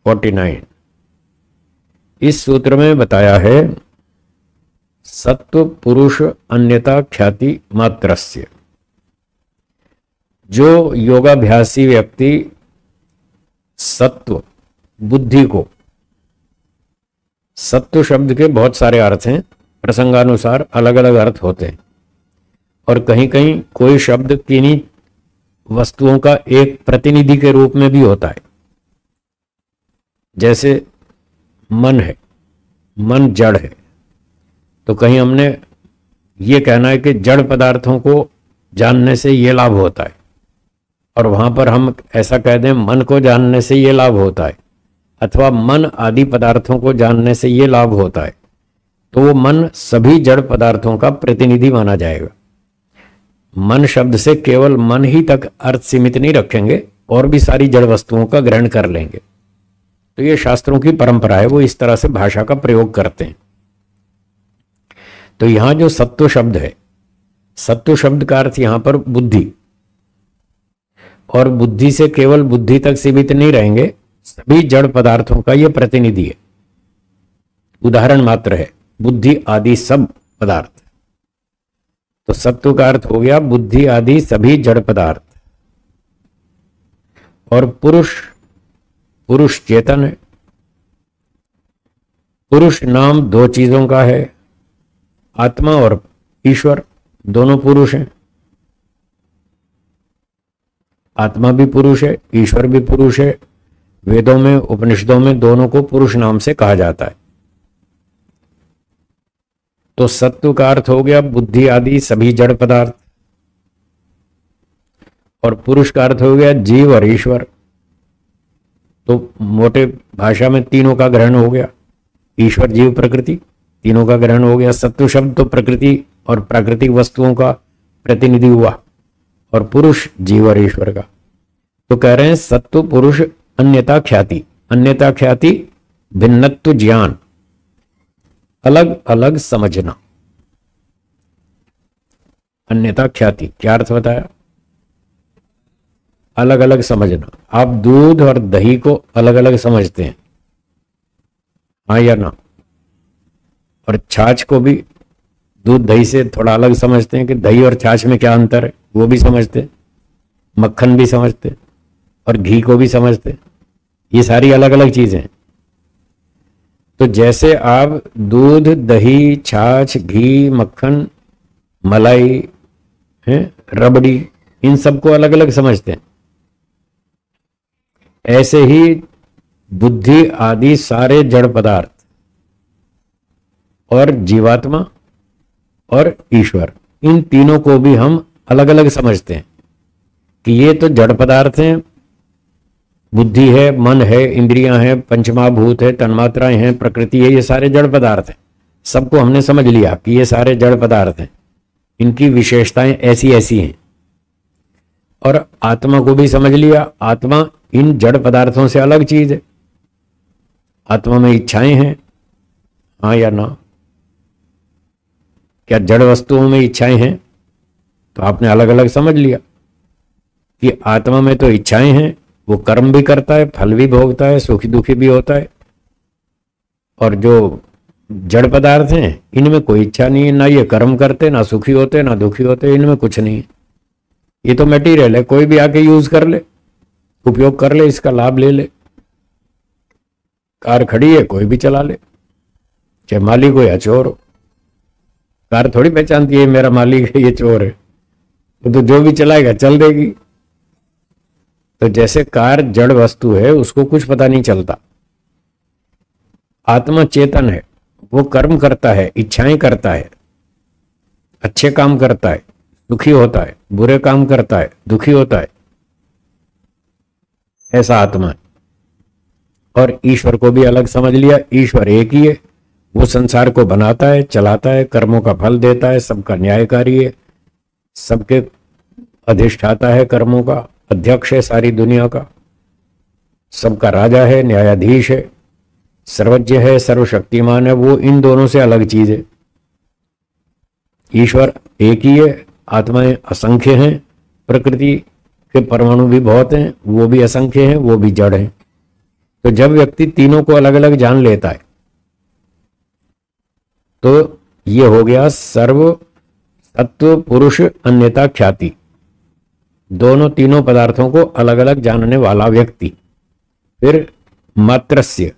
49। इस सूत्र में बताया है सत्व पुरुष अन्यता ख्याति मात्रस्य। जो योगाभ्यासी व्यक्ति सत्व बुद्धि को, सत्व शब्द के बहुत सारे अर्थ हैं, प्रसंगानुसार अलग अलग अर्थ होते हैं, और कहीं कहीं कोई शब्द किन्हीं वस्तुओं का एक प्रतिनिधि के रूप में भी होता है। जैसे मन है, मन जड़ है, तो कहीं हमने ये कहना है कि जड़ पदार्थों को जानने से ये लाभ होता है, और वहां पर हम ऐसा कह दें मन को जानने से ये लाभ होता है, अथवा मन आदि पदार्थों को जानने से ये लाभ होता है, तो वो मन सभी जड़ पदार्थों का प्रतिनिधि माना जाएगा। मन शब्द से केवल मन ही तक अर्थ सीमित नहीं रखेंगे, और भी सारी जड़ वस्तुओं का ग्रहण कर लेंगे। तो ये शास्त्रों की परंपरा है, वो इस तरह से भाषा का प्रयोग करते हैं। तो यहां जो सत्व शब्द है, सत्व शब्द का अर्थ यहां पर बुद्धि, और बुद्धि से केवल बुद्धि तक सीमित नहीं रहेंगे, सभी जड़ पदार्थों का यह प्रतिनिधि है, उदाहरण मात्र है, बुद्धि आदि सब पदार्थ। तो सत्व का अर्थ हो गया बुद्धि आदि सभी जड़ पदार्थ। और पुरुष, पुरुष चेतन है। पुरुष नाम दो चीजों का है, आत्मा और ईश्वर, दोनों पुरुष हैं। आत्मा भी पुरुष है, ईश्वर भी पुरुष है। वेदों में, उपनिषदों में दोनों को पुरुष नाम से कहा जाता है। तो सत्व का अर्थ हो गया बुद्धि आदि सभी जड़ पदार्थ, और पुरुष का अर्थ हो गया जीव और ईश्वर। तो मोटे भाषा में तीनों का ग्रहण हो गया, ईश्वर जीव प्रकृति, तीनों का ग्रहण हो गया। सत्व शब्द तो प्रकृति और प्राकृतिक वस्तुओं का प्रतिनिधि हुआ, और पुरुष जीव और ईश्वर का। तो कह रहे हैं सत्व पुरुष अन्यता ख्याति। अन्यता ख्याति भिन्नत्व ज्ञान, अलग अलग समझना। अन्यता ख्याति क्या अर्थ बताया? अलग अलग समझना। आप दूध और दही को अलग अलग समझते हैं, हाँ या ना? और छाछ को भी दूध दही से थोड़ा अलग समझते हैं कि दही और छाछ में क्या अंतर है, वो भी समझते हैं। मक्खन भी समझते हैं, और घी को भी समझते हैं। ये सारी अलग अलग चीजें हैं। तो जैसे आप दूध, दही, छाछ, घी, मक्खन, मलाई है, रबड़ी, इन सबको अलग अलग समझते हैं, ऐसे ही बुद्धि आदि सारे जड़ पदार्थ और जीवात्मा और ईश्वर, इन तीनों को भी हम अलग अलग समझते हैं कि ये तो जड़ पदार्थ हैं। बुद्धि है, मन है, इंद्रियां हैं, पंचमहाभूत है, तन्मात्राएं हैं, प्रकृति है, ये सारे जड़ पदार्थ हैं। सबको हमने समझ लिया कि ये सारे जड़ पदार्थ हैं, इनकी विशेषताएं ऐसी ऐसी हैं। और आत्मा को भी समझ लिया, आत्मा इन जड़ पदार्थों से अलग चीज है। आत्मा में इच्छाएं हैं, हाँ या ना? क्या जड़ वस्तुओं में इच्छाएं हैं? तो आपने अलग अलग समझ लिया कि आत्मा में तो इच्छाएं हैं, वो कर्म भी करता है, फल भी भोगता है, सुखी दुखी भी होता है। और जो जड़ पदार्थ हैं, इनमें कोई इच्छा नहीं है, ना ये कर्म करते, ना सुखी होते, ना दुखी होते, इनमें कुछ नहीं है। ये तो मटेरियल है, कोई भी आके यूज कर ले, उपयोग कर ले, इसका लाभ ले ले। कार खड़ी है, कोई भी चला ले, चाहे मालिक हो या चोर हो। कार थोड़ी पहचानती है मेरा मालिक है, ये चोर है, तो जो भी चलाएगा चल देगी। तो जैसे कार जड़ वस्तु है, उसको कुछ पता नहीं चलता। आत्मा चेतन है, वो कर्म करता है, इच्छाएं करता है, अच्छे काम करता है, दुखी होता है, बुरे काम करता है, दुखी होता है, ऐसा आत्मा है। और ईश्वर को भी अलग समझ लिया, ईश्वर एक ही है, वो संसार को बनाता है, चलाता है, कर्मों का फल देता है, सबका न्यायकारी है, सबके अधिष्ठाता है, कर्मों का अध्यक्ष है, सारी दुनिया का, सबका राजा है, न्यायाधीश है, सर्वज्ञ है, सर्वशक्तिमान है। वो इन दोनों से अलग चीज है। ईश्वर एक ही है, आत्माएं असंख्य हैं, प्रकृति के परमाणु भी बहुत हैं, वो भी असंख्य हैं, वो भी जड़ हैं। तो जब व्यक्ति तीनों को अलग अलग जान लेता है तो ये हो गया सर्व सत्व पुरुष अन्यता ख्याति, दोनों तीनों पदार्थों को अलग अलग जानने वाला व्यक्ति। फिर मात्रस्य,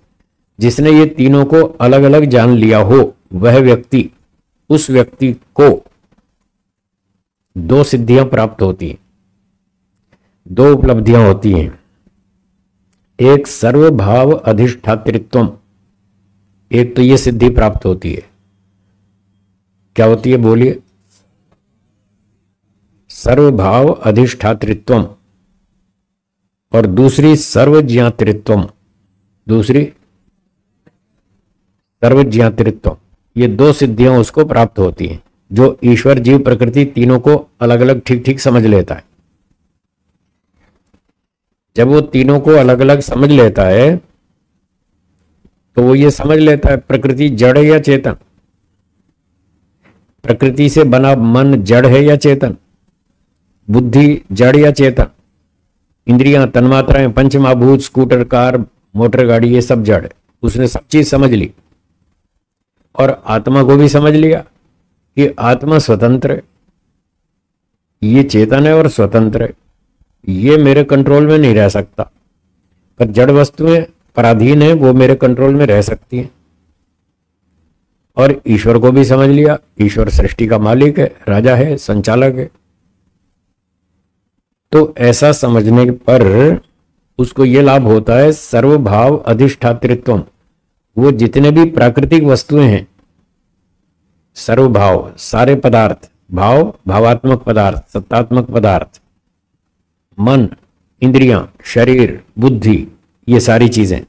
जिसने ये तीनों को अलग अलग जान लिया हो वह व्यक्ति, उस व्यक्ति को दो सिद्धियां प्राप्त होती हैं, दो उपलब्धियां होती हैं। एक सर्वभाव अधिष्ठातृत्वम, एक तो ये सिद्धि प्राप्त होती है, क्या होती है बोलिए? सर्वभाव अधिष्ठातृत्वम, और दूसरी सर्वज्ञातृत्वम, दूसरी सर्वज्ञातृत्वम। ये दो सिद्धियां उसको प्राप्त होती हैं, जो ईश्वर जीव प्रकृति तीनों को अलग अलग ठीक ठीक समझ लेता है। जब वो तीनों को अलग अलग समझ लेता है तो वो ये समझ लेता है प्रकृति जड़ है या चेतन, प्रकृति से बना मन जड़ है या चेतन, बुद्धि जड़ या चेतन, इंद्रियां तन्मात्राएं पंच महाभूत स्कूटर कार मोटर गाड़ी ये सब जड़ है। उसने सब चीज समझ ली और आत्मा को भी समझ लिया कि आत्मा स्वतंत्र है, ये चेतन है और स्वतंत्र है, ये मेरे कंट्रोल में नहीं रह सकता, पर जड़ वस्तुएं पराधीन है वो मेरे कंट्रोल में रह सकती हैं। और ईश्वर को भी समझ लिया, ईश्वर सृष्टि का मालिक है, राजा है, संचालक है। तो ऐसा समझने पर उसको ये लाभ होता है सर्वभाव अधिष्ठातृत्वम। वो जितने भी प्राकृतिक वस्तुएं हैं, सर्वभाव सारे पदार्थ, भाव भावात्मक पदार्थ, सत्तात्मक पदार्थ, मन, इंद्रियां, शरीर, बुद्धि, ये सारी चीजें,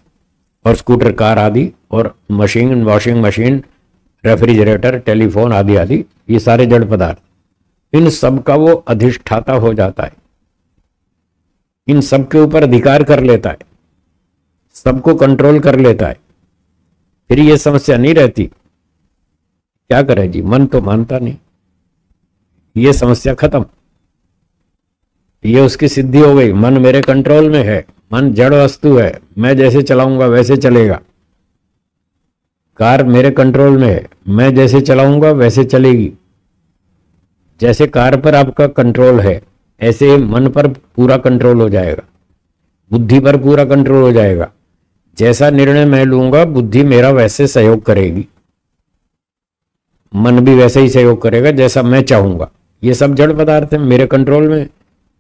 और स्कूटर कार आदि, और machine, washing machine, refrigerator, telephone आदि आदि, ये सारे जड़ पदार्थ, इन सब का वो अधिष्ठाता हो जाता है, इन सब के ऊपर अधिकार कर लेता है, सबको कंट्रोल कर लेता है। फिर ये समस्या नहीं रहती, क्या करे जी, मन तो मानता नहीं, ये समस्या खत्म, ये उसकी सिद्धि हो गई। मन मेरे कंट्रोल में है, मन जड़ वस्तु है, मैं जैसे चलाऊंगा वैसे चलेगा। कार मेरे कंट्रोल में है, मैं जैसे चलाऊंगा वैसे चलेगी। जैसे कार पर आपका कंट्रोल है, ऐसे मन पर पूरा कंट्रोल हो जाएगा, बुद्धि पर पूरा कंट्रोल हो जाएगा। जैसा निर्णय मैं लूंगा बुद्धि मेरा वैसे सहयोग करेगी, मन भी वैसे ही सहयोग करेगा जैसा मैं चाहूंगा। ये सब जड़ पदार्थ है मेरे कंट्रोल में,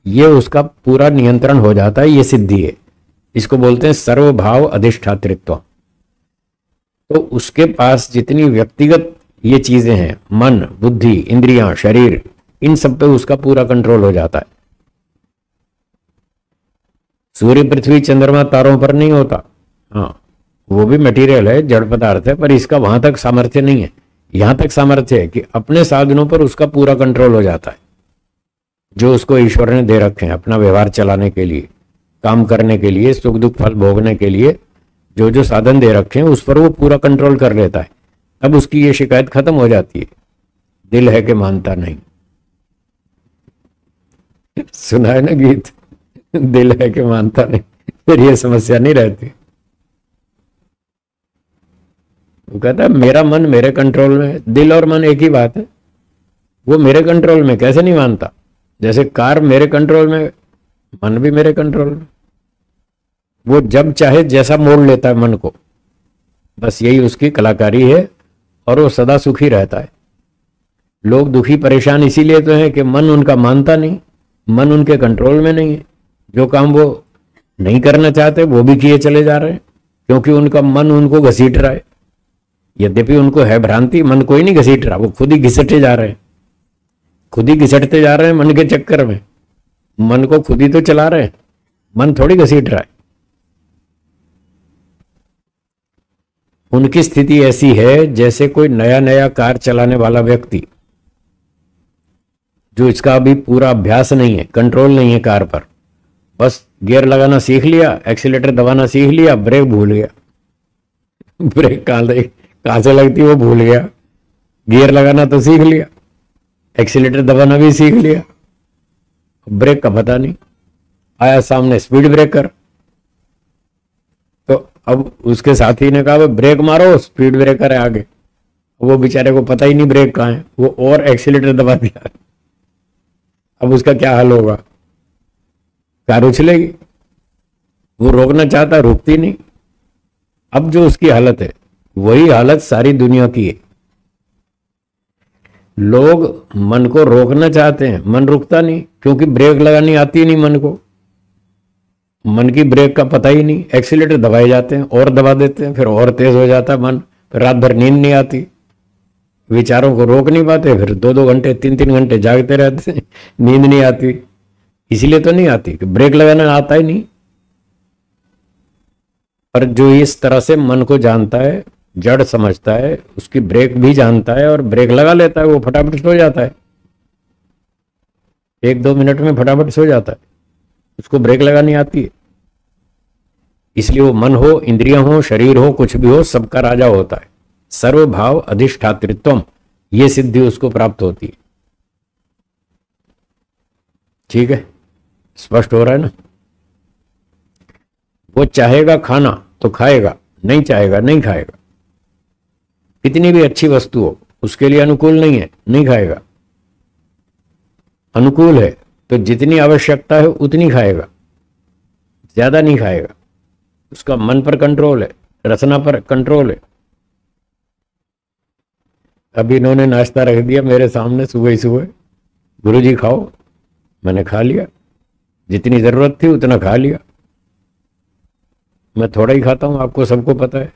ये उसका पूरा नियंत्रण हो जाता है, ये सिद्धि है। इसको बोलते हैं सर्वभाव अधिष्ठातृत्व। तो उसके पास जितनी व्यक्तिगत ये चीजें हैं, मन, बुद्धि, इंद्रियां, शरीर, इन सब पे उसका पूरा कंट्रोल हो जाता है। सूर्य, पृथ्वी, चंद्रमा, तारों पर नहीं होता। हाँ, वो भी मटेरियल है, जड़ पदार्थ है, पर इसका वहां तक सामर्थ्य नहीं है। यहां तक सामर्थ्य है कि अपने साधनों पर उसका पूरा कंट्रोल हो जाता है, जो उसको ईश्वर ने दे रखे हैं अपना व्यवहार चलाने के लिए, काम करने के लिए, सुख दुख फल भोगने के लिए जो जो साधन दे रखे हैं उस पर वो पूरा कंट्रोल कर लेता है। तब उसकी ये शिकायत खत्म हो जाती है, दिल है कि मानता नहीं। सुना है ना गीत, दिल है कि मानता नहीं, फिर ये समस्या नहीं रहती। वो कहता है मेरा मन मेरे कंट्रोल में है, दिल और मन एक ही बात है, वो मेरे कंट्रोल में कैसे नहीं मानता। जैसे कार मेरे कंट्रोल में, मन भी मेरे कंट्रोल में, वो जब चाहे जैसा मोड़ लेता है मन को, बस यही उसकी कलाकारी है, और वो सदा सुखी रहता है। लोग दुखी परेशान इसीलिए तो है कि मन उनका मानता नहीं, मन उनके कंट्रोल में नहीं है। जो काम वो नहीं करना चाहते वो भी किए चले जा रहे हैं, क्योंकि उनका मन उनको घसीट रहा है। यद्यपि उनको है भ्रांति, मन कोई नहीं घसीट रहा, वो खुद ही घिसटे जा रहे हैं, खुद ही घिसटते जा रहे हैं मन के चक्कर में। मन को खुद ही तो चला रहे हैं, मन थोड़ी घसीट रहा है। उनकी स्थिति ऐसी है जैसे कोई नया नया कार चलाने वाला व्यक्ति, जो इसका अभी पूरा अभ्यास नहीं है, कंट्रोल नहीं है कार पर, बस गियर लगाना सीख लिया, एक्सीलेटर दबाना सीख लिया, ब्रेक भूल गया। ब्रेक कहां से लगती वो भूल गया। गियर लगाना तो सीख लिया, एक्सीलेटर दबाना भी सीख लिया, ब्रेक का पता नहीं। आया सामने स्पीड ब्रेकर, तो अब उसके साथी ने कहा ब्रेक मारो, स्पीड ब्रेकर है आगे। वो बेचारे को पता ही नहीं ब्रेक कहाँ है, वो और एक्सीलेटर दबा दिया। अब उसका क्या हाल होगा? कार उछलेगी। वो रोकना चाहता, रुकती नहीं। अब जो उसकी हालत है वही हालत सारी दुनिया की है। लोग मन को रोकना चाहते हैं, मन रुकता नहीं, क्योंकि ब्रेक लगानी आती नहीं मन को। मन की ब्रेक का पता ही नहीं, एक्सीलेटर दबाए जाते हैं और दबा देते हैं, फिर और तेज हो जाता है मन, फिर रात भर नींद नहीं आती, विचारों को रोक नहीं पाते, फिर 2-2 घंटे 3-3 घंटे जागते रहते हैं, नींद नहीं आती। इसलिए तो नहीं आती कि ब्रेक लगाना आता ही नहीं। पर जो इस तरह से मन को जानता है, जड़ समझता है, उसकी ब्रेक भी जानता है और ब्रेक लगा लेता है, वो फटाफट सो जाता है। 1-2 मिनट में फटाफट सो जाता है, उसको ब्रेक लगानी आती है। इसलिए वो मन हो, इंद्रियां हो, शरीर हो, कुछ भी हो, सबका राजा होता है। सर्वभाव अधिष्ठातृत्वम, ये सिद्धि उसको प्राप्त होती है। ठीक है, स्पष्ट हो रहा है ना? वो चाहेगा खाना तो खाएगा, नहीं चाहेगा नहीं खाएगा। कितनी भी अच्छी वस्तु हो, उसके लिए अनुकूल नहीं है, नहीं खाएगा। अनुकूल है तो जितनी आवश्यकता है उतनी खाएगा, ज्यादा नहीं खाएगा। उसका मन पर कंट्रोल है, रचना पर कंट्रोल है। अभी इन्होंने नाश्ता रख दिया मेरे सामने सुबह ही सुबह, गुरुजी खाओ, मैंने खा लिया, जितनी जरूरत थी उतना खा लिया। मैं थोड़ा ही खाता हूं, आपको सबको पता है।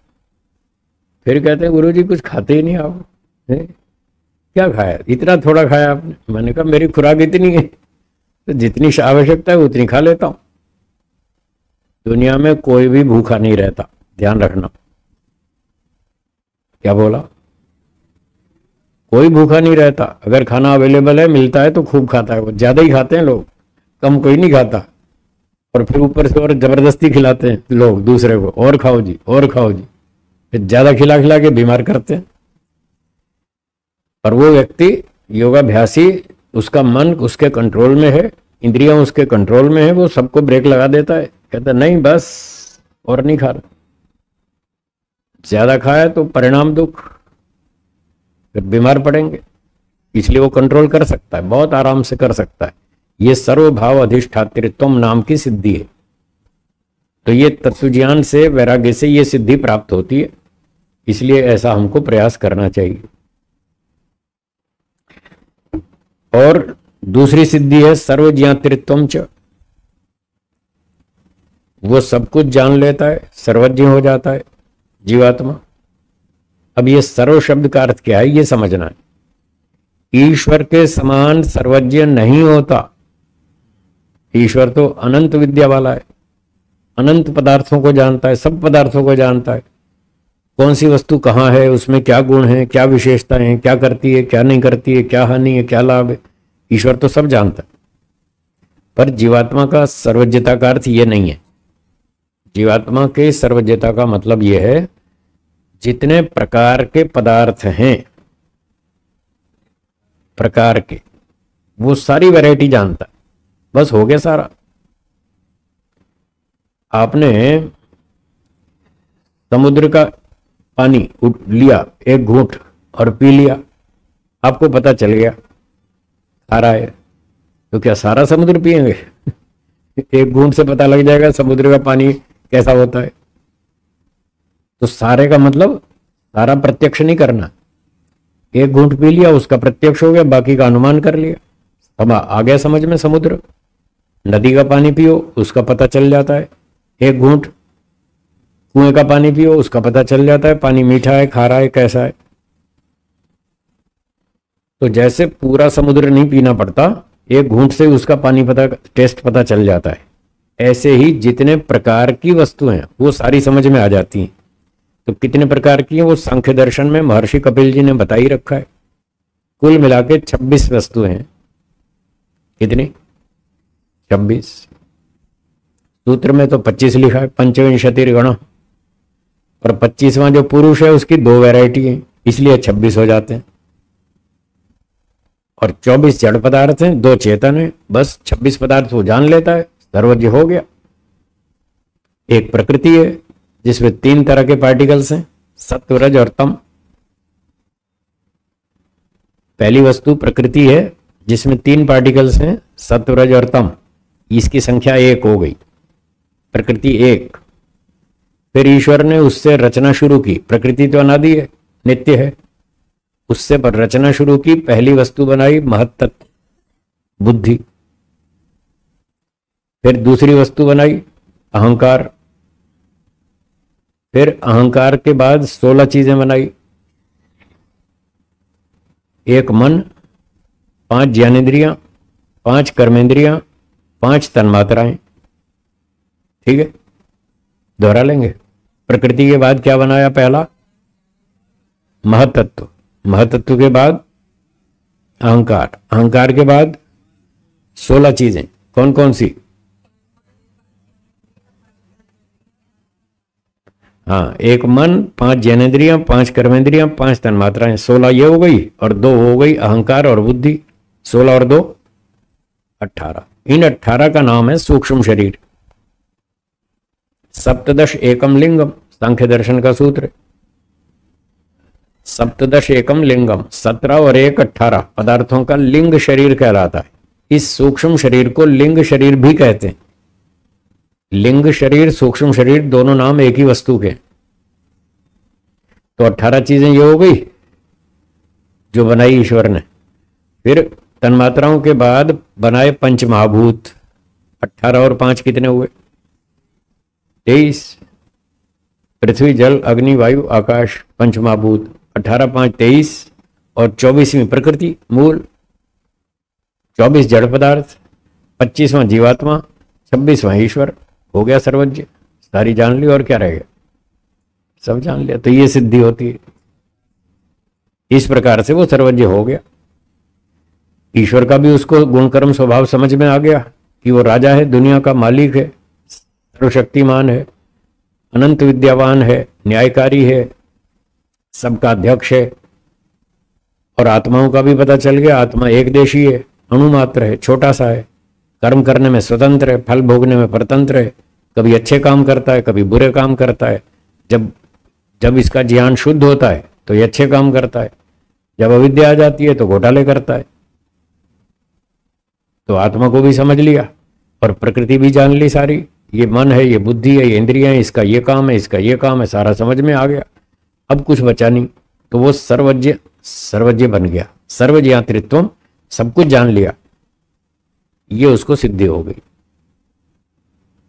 फिर कहते हैं गुरुजी कुछ खाते ही नहीं आप, क्या खाया, इतना थोड़ा खाया आपने? मैंने कहा मेरी खुराक इतनी है, तो जितनी आवश्यकता है उतनी खा लेता हूं। दुनिया में कोई भी भूखा नहीं रहता, ध्यान रखना। क्या बोला? कोई भूखा नहीं रहता। अगर खाना अवेलेबल है, मिलता है तो खूब खाता है। वो ज्यादा ही खाते हैं लोग, कम कोई नहीं खाता। और फिर ऊपर से और जबरदस्ती खिलाते हैं लोग दूसरे को, और खाओ जी, और खाओ जी। फिर ज्यादा खिला खिला के बीमार करते हैं। और वो व्यक्ति योगाभ्यासी, उसका मन उसके कंट्रोल में है, इंद्रियां उसके कंट्रोल में है, वो सबको ब्रेक लगा देता है। कहता है नहीं बस, और नहीं खा रहा। ज्यादा खाया तो परिणाम दुख, फिर बीमार पड़ेंगे। इसलिए वो कंट्रोल कर सकता है, बहुत आराम से कर सकता है। ये सर्वभाव अधिष्ठातृत्व नाम की सिद्धि है। तो ये तत्व ज्ञान से, वैराग्य से ये सिद्धि प्राप्त होती है। इसलिए ऐसा हमको प्रयास करना चाहिए। और दूसरी सिद्धि है सर्वज्ञातृत्वम च, वो सब कुछ जान लेता है, सर्वज्ञ हो जाता है जीवात्मा। अब ये सर्व शब्द का अर्थ क्या है, ये समझना है। ईश्वर के समान सर्वज्ञ नहीं होता। ईश्वर तो अनंत विद्या वाला है, अनंत पदार्थों को जानता है, सब पदार्थों को जानता है। कौन सी वस्तु कहाँ है, उसमें क्या गुण है, क्या विशेषताएं हैं, क्या करती है, क्या नहीं करती है, क्या हानि है, क्या लाभ है, ईश्वर तो सब जानता है। पर जीवात्मा का सर्वज्ञता का अर्थ ये नहीं है। जीवात्मा के सर्वज्ञता का मतलब यह है, जितने प्रकार के पदार्थ हैं, प्रकार के, वो सारी वैरायटी जानता है। बस हो गया सारा। आपने समुद्र का पानी लिया, एक घूंट, और पी लिया, आपको पता चल गया खारा है। तो क्या सारा समुद्र पिएंगे? एक घूंट से पता लग जाएगा समुद्र का पानी कैसा होता है। तो सारे का मतलब सारा प्रत्यक्ष नहीं करना। एक घूंट पी लिया, उसका प्रत्यक्ष हो गया, बाकी का अनुमान कर लिया, अब आ गया समझ में समुद्र। नदी का पानी पियो, उसका पता चल जाता है। एक घूंट कुएं का पानी पियो, उसका पता चल जाता है पानी मीठा है, खारा है, कैसा है। तो जैसे पूरा समुद्र नहीं पीना पड़ता, एक घूंट से उसका पानी टेस्ट पता चल जाता है, ऐसे ही जितने प्रकार की वस्तुएं हैं वो सारी समझ में आ जाती हैं। तो कितने प्रकार की हैं वो सांख्य दर्शन में महर्षि कपिल जी ने बता ही रखा है। कुल मिला के 26 वस्तुएं हैं। कितनी? 26। सूत्र में तो 25 लिखा है, पंचविंशतिर्गण, और 25वां जो पुरुष है उसकी 2 वैरायटी है, इसलिए 26 हो जाते हैं। और 24 जड़ पदार्थ हैं, 2 चेतन है, बस 26 पदार्थ वो जान लेता है, सर्वज्ञ हो गया। एक प्रकृति है जिसमें 3 तरह के पार्टिकल्स हैं, सत्व, रज और तम। पहली वस्तु प्रकृति है जिसमें 3 पार्टिकल्स हैं, सत्व, रज और तम। इसकी संख्या 1 हो गई, प्रकृति 1। फिर ईश्वर ने उससे रचना शुरू की। प्रकृति तो अनादि है, नित्य है, उससे पर रचना शुरू की। पहली वस्तु बनाई महत्तत्व, बुद्धि। फिर दूसरी वस्तु बनाई अहंकार। फिर अहंकार के बाद 16 चीजें बनाई। एक मन, 5 ज्ञानेंद्रियां, 5 कर्मेंद्रियां, 5 तन्मात्राएं। ठीक है, दोहरा लेंगे। प्रकृति के बाद क्या बनाया? पहला महतत्व, महतत्व के बाद अहंकार, अहंकार के बाद 16 चीजें। कौन कौन सी? हाँ, एक मन, 5 ज्ञानेंद्रियां, 5 कर्मेंद्रियां, 5 तन्मात्राएं, 16 ये हो गई, और 2 हो गई अहंकार और बुद्धि। 16 और 2 18। इन 18 का नाम है सूक्ष्म शरीर। सप्तदश एकम लिंगम, सांख्य दर्शन का सूत्र। सप्तदश एकम लिंगम, 17 और 1 18 पदार्थों का लिंग शरीर कहलाता है। इस सूक्ष्म शरीर को लिंग शरीर भी कहते हैं। लिंग शरीर, सूक्ष्म शरीर, दोनों नाम एक ही वस्तु के। तो 18 चीजें ये हो गई जो बनाई ईश्वर ने। फिर तन्मात्राओं के बाद बनाए पंचमहाभूत। 18 और 5 कितने हुए? 23। पृथ्वी, जल, अग्नि, वायु, आकाश, पंचमहाभूत। 18 5 23 और 24वीं प्रकृति मूल, 24 जड़ पदार्थ, 25वां जीवात्मा, 26वां ईश्वर। हो गया सर्वज्ञ। सारी जान ली और क्या रह गया? सब जान लिया। तो ये सिद्धि होती है। इस प्रकार से वो सर्वज्ञ हो गया। ईश्वर का भी उसको गुण कर्म स्वभाव समझ में आ गया कि वो राजा है, दुनिया का मालिक है, सर्वशक्तिमान है, अनंत विद्यावान है, न्यायकारी है, सबका अध्यक्ष है। और आत्माओं का भी पता चल गया, आत्मा एक देशी है, अणुमात्र है, छोटा सा है, कर्म करने में स्वतंत्र है, फल भोगने में परतंत्र है। कभी अच्छे काम करता है, कभी बुरे काम करता है। जब इसका ज्ञान शुद्ध होता है तो ये अच्छे काम करता है, जब अविद्या आ जाती है तो घोटाले करता है। तो आत्मा को भी समझ लिया और प्रकृति भी जान ली सारी। ये मन है, ये बुद्धि है, ये इंद्रियां हैं, इसका ये काम है, इसका ये काम है, सारा समझ में आ गया। अब कुछ बचा नहीं, तो वो सर्वज्ञ बन गया। सर्वज्ञातृत्व, सब कुछ जान लिया, ये उसको सिद्धि हो गई।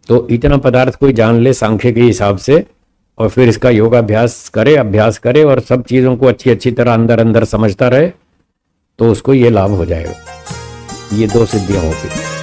तो इतना पदार्थ कोई जान ले सांख्य के हिसाब से, और फिर इसका योगाभ्यास करे, अभ्यास करे, और सब चीजों को अच्छी तरह अंदर अंदर समझता रहे, तो उसको ये लाभ हो जाएगा। ये 2 सिद्धियां होगी।